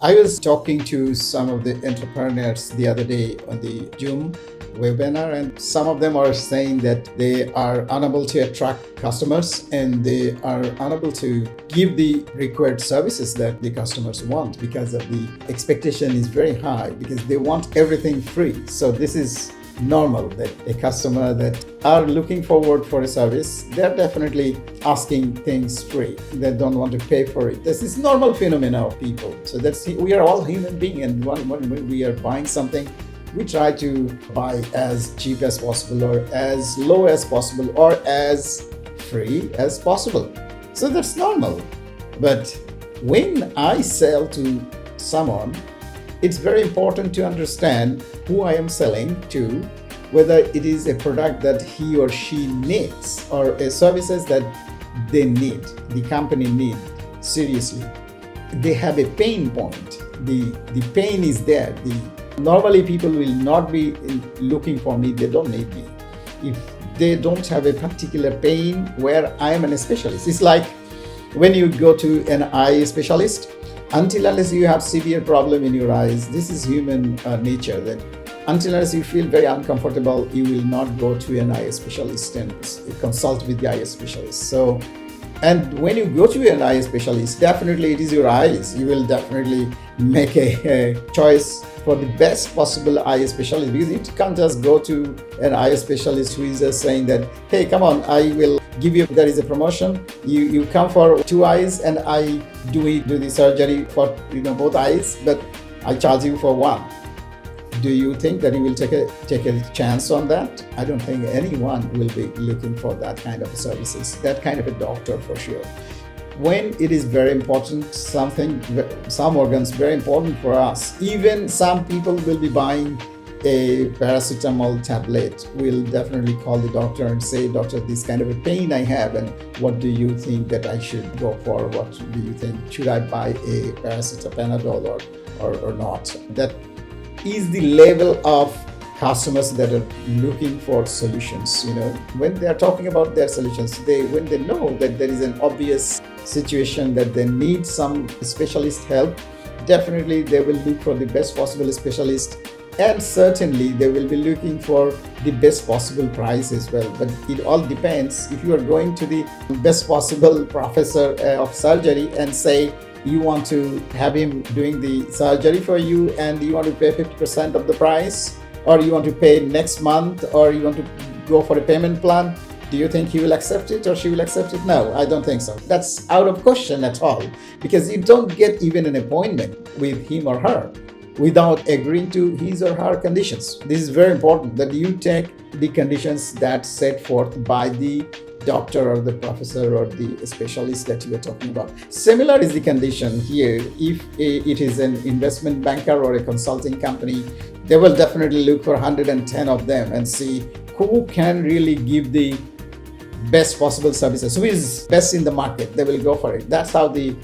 I was talking to some of the entrepreneurs the other day on the Zoom webinar, and some of them are saying that they are unable to attract customers and they are unable to give the required services that the customers want because of the expectation is very high because they want everything free. So this is normal that a customer that are looking forward for a service, they're definitely asking things free. They don't want to pay for it. This is normal phenomena of people. So we are all human beings, and when we are buying something, we try to buy as cheap as possible or as low as possible or as free as possible. So that's normal. But when I sell to someone, it's very important to understand who I am selling to, whether it is a product that he or she needs or a services that they need, the company need seriously. They have a pain point. The pain is there. Normally people will not be looking for me, they don't need me. If they don't have a particular pain where I am a specialist. It's like when you go to an eye specialist, until unless you have severe problem in your eyes, this is human nature, that until unless you feel very uncomfortable, you will not go to an eye specialist and consult with the eye specialist. So, and when you go to an eye specialist, definitely it is your eyes. You will definitely make a choice for the best possible eye specialist, because you can't just go to an eye specialist who is just saying that, hey, come on, I will give you, there is a promotion, you come for 2 eyes and I do the surgery for both eyes, but I charge you for 1. Do you think that you will take a chance on that? I don't think anyone will be looking for that kind of services, that kind of a doctor for sure. When it is very important, some organs very important for us, even some people will be buying a paracetamol tablet, will definitely call the doctor and say, doctor, this kind of a pain I have, and what do you think that I should go for? What do you think? Should I buy a paracetamol or not? That is the level of customers that are looking for solutions. When they are talking about their solutions, when they know that there is an obvious situation that they need some specialist help, definitely they will look for the best possible specialist, and certainly they will be looking for the best possible price as well. But it all depends. If you are going to the best possible professor of surgery and say you want to have him doing the surgery for you and you want to pay 50% of the price, or you want to pay next month, or you want to go for a payment plan, do you think he will accept it or she will accept it? No, I don't think so. That's out of question at all, because you don't get even an appointment with him or her without agreeing to his or her conditions. This is very important, that you take the conditions that set forth by the doctor or the professor or the specialist that you are talking about. Similar is the condition here. If it is an investment banker or a consulting company, they will definitely look for 110 of them and see who can really give the best possible services, who is best in the market. They will go for it. That's how the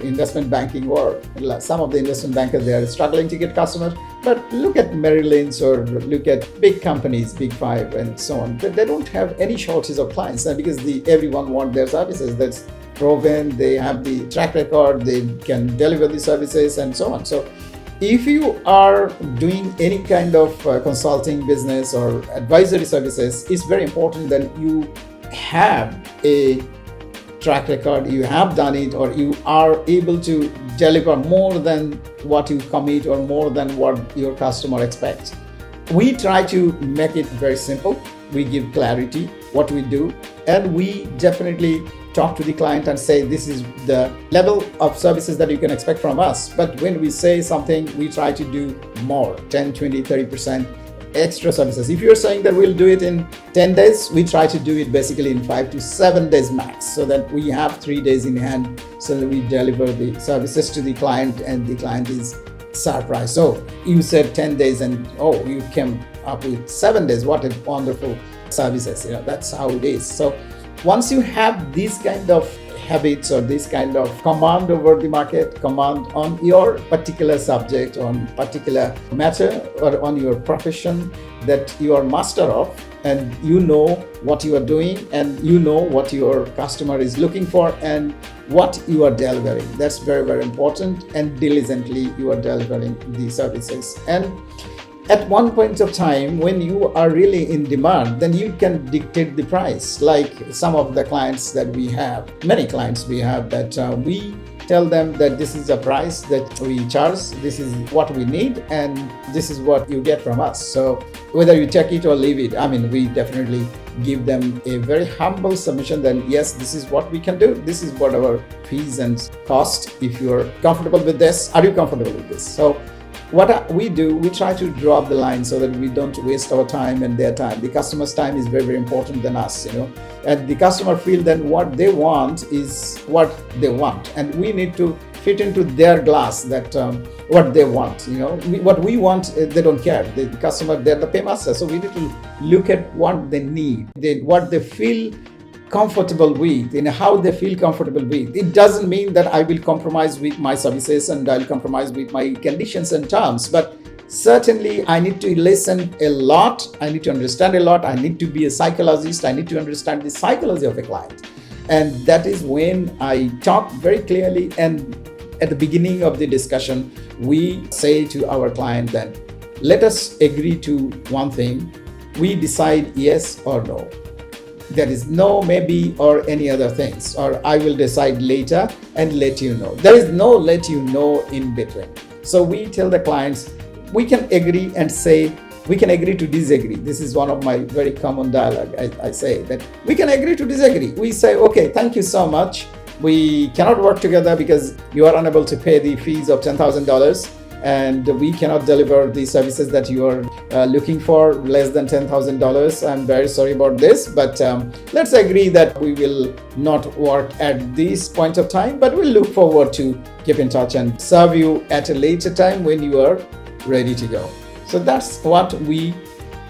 investment banking works. Some of the investment bankers, they are struggling to get customers, but look at Merrill Lynch or look at big companies, Big Five and so on. They don't have any shortage of clients, because everyone wants their services. That's proven. They have the track record. They can deliver the services and so on. So if you are doing any kind of consulting business or advisory services, it's very important that you have a track record, you have done it, or you are able to deliver more than what you commit or more than what your customer expects. We try to make it very simple. We give clarity what we do, and we definitely talk to the client and say, this is the level of services that you can expect from us. But when we say something, we try to do more, 10, 20, 30% extra services. If you're saying that we'll do it in 10 days, we try to do it basically in 5 to 7 days max, so that we have 3 days in hand, so that we deliver the services to the client and the client is surprised. So you said 10 days and you came up with 7 days. What a wonderful services. That's how it is. So once you have this kind of habits or this kind of command over the market, command on your particular subject, on particular matter, or on your profession that you are master of, and you know what you are doing, and you know what your customer is looking for and what you are delivering. That's very, very important, and diligently you are delivering the services. And at one point of time, when you are really in demand, then you can dictate the price. Like some of the clients that we have, many clients we have, that we tell them that this is a price that we charge, this is what we need, and this is what you get from us. So whether you take it or leave it, I mean, we definitely give them a very humble submission that yes, this is what we can do, this is what our fees and cost. If you're comfortable with this, are you comfortable with this? So what we do, we try to draw up the line so that we don't waste our time and their time. The customer's time is very, very important than us, and the customer feel then what they want is what they want, and we need to fit into their glass that what they want. What we want, they don't care. The customer, they're the paymaster, so we need to look at what they need, what they feel comfortable with, how they feel comfortable with. It doesn't mean that I will compromise with my services and I'll compromise with my conditions and terms, but certainly I need to listen a lot, I need to understand a lot, I need to be a psychologist, I need to understand the psychology of a client. And that is when I talk very clearly, and at the beginning of the discussion, we say to our client that let us agree to one thing, we decide yes or no. There is no maybe or any other things, or I will decide later and let you know. There is no let you know in between. So we tell the clients, we can agree and say, we can agree to disagree. This is one of my very common dialogue. I say that we can agree to disagree. We say, okay, thank you so much. We cannot work together because you are unable to pay the fees of $10,000. And we cannot deliver the services that you are looking for less than $10,000. I'm very sorry about this, but let's agree that we will not work at this point of time, but we'll look forward to keep in touch and serve you at a later time when you are ready to go. So that's what we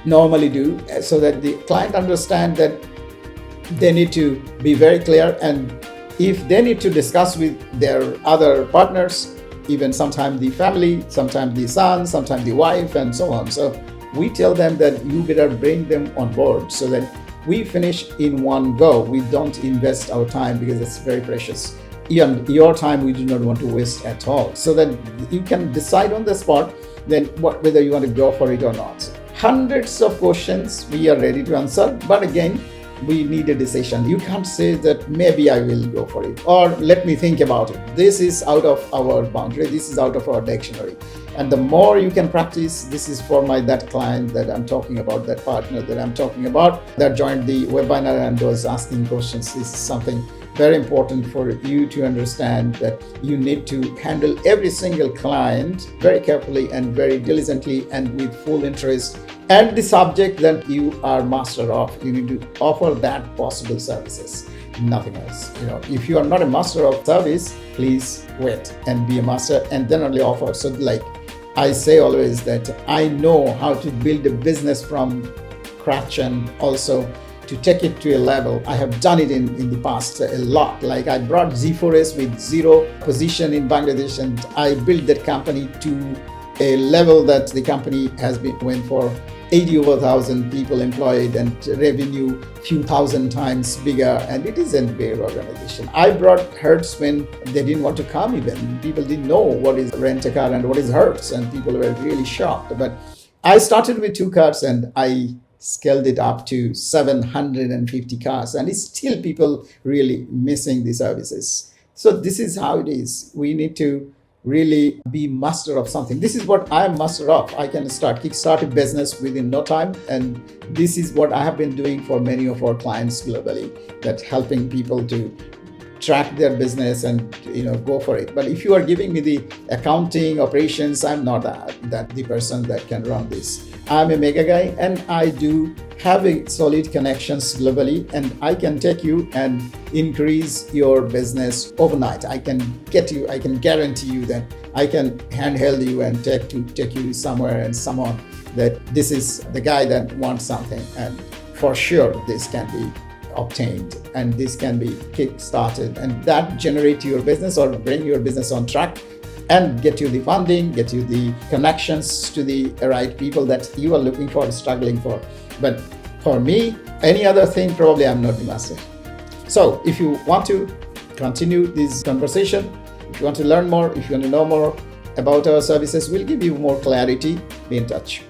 normally do, so that the client understand that they need to be very clear, and if they need to discuss with their other partners, even sometimes the family, sometimes the son, sometimes the wife, and so on. So we tell them that you better bring them on board so that we finish in one go. We don't invest our time because it's very precious. Your time we do not want to waste at all. So that you can decide on the spot then whether you want to go for it or not. Hundreds of questions we are ready to answer, but again, we need a decision. You can't say that maybe I will go for it or let me think about it. This is out of our boundary. This is out of our dictionary. And the more you can practice, this is for that client that I'm talking about, that partner that I'm talking about, that joined the webinar and was asking questions. This is something very important for you to understand, that you need to handle every single client very carefully and very diligently and with full interest. And the subject that you are master of, you need to offer that possible services, nothing else. If you are not a master of service, please wait and be a master and then only offer. So like I say always that I know how to build a business from scratch and also to take it to a level. I have done it in the past a lot. Like I brought Z4S with zero position in Bangladesh, and I built that company to a level that the company went for 80 over 1,000 people employed and revenue few thousand times bigger, and it is a big organization. I brought Hertz when they didn't want to come even. People didn't know what is rent a car and what is Hertz, and people were really shocked. But I started with 2 cars and I scaled it up to 750 cars, and it's still people really missing the services. So this is how it is. We need to really be master of something. This is what I am master of. I can kickstart a business within no time, and this is what I have been doing for many of our clients globally, that helping people to track their business and go for it. But if you are giving me the accounting operations, I'm not that the person that can run this. I'm a mega guy, and I do have a solid connections globally, and I can take you and increase your business overnight. I can guarantee you that I can handheld you and take you somewhere and someone that this is the guy that wants something, and for sure this can be obtained, and this can be kick-started, and that generate your business or bring your business on track and get you the funding, get you the connections to the right people that you are looking for, struggling for. But for me, any other thing, probably I'm not the master. So if you want to continue this conversation, if you want to learn more, if you want to know more about our services, we'll give you more clarity. Be in touch.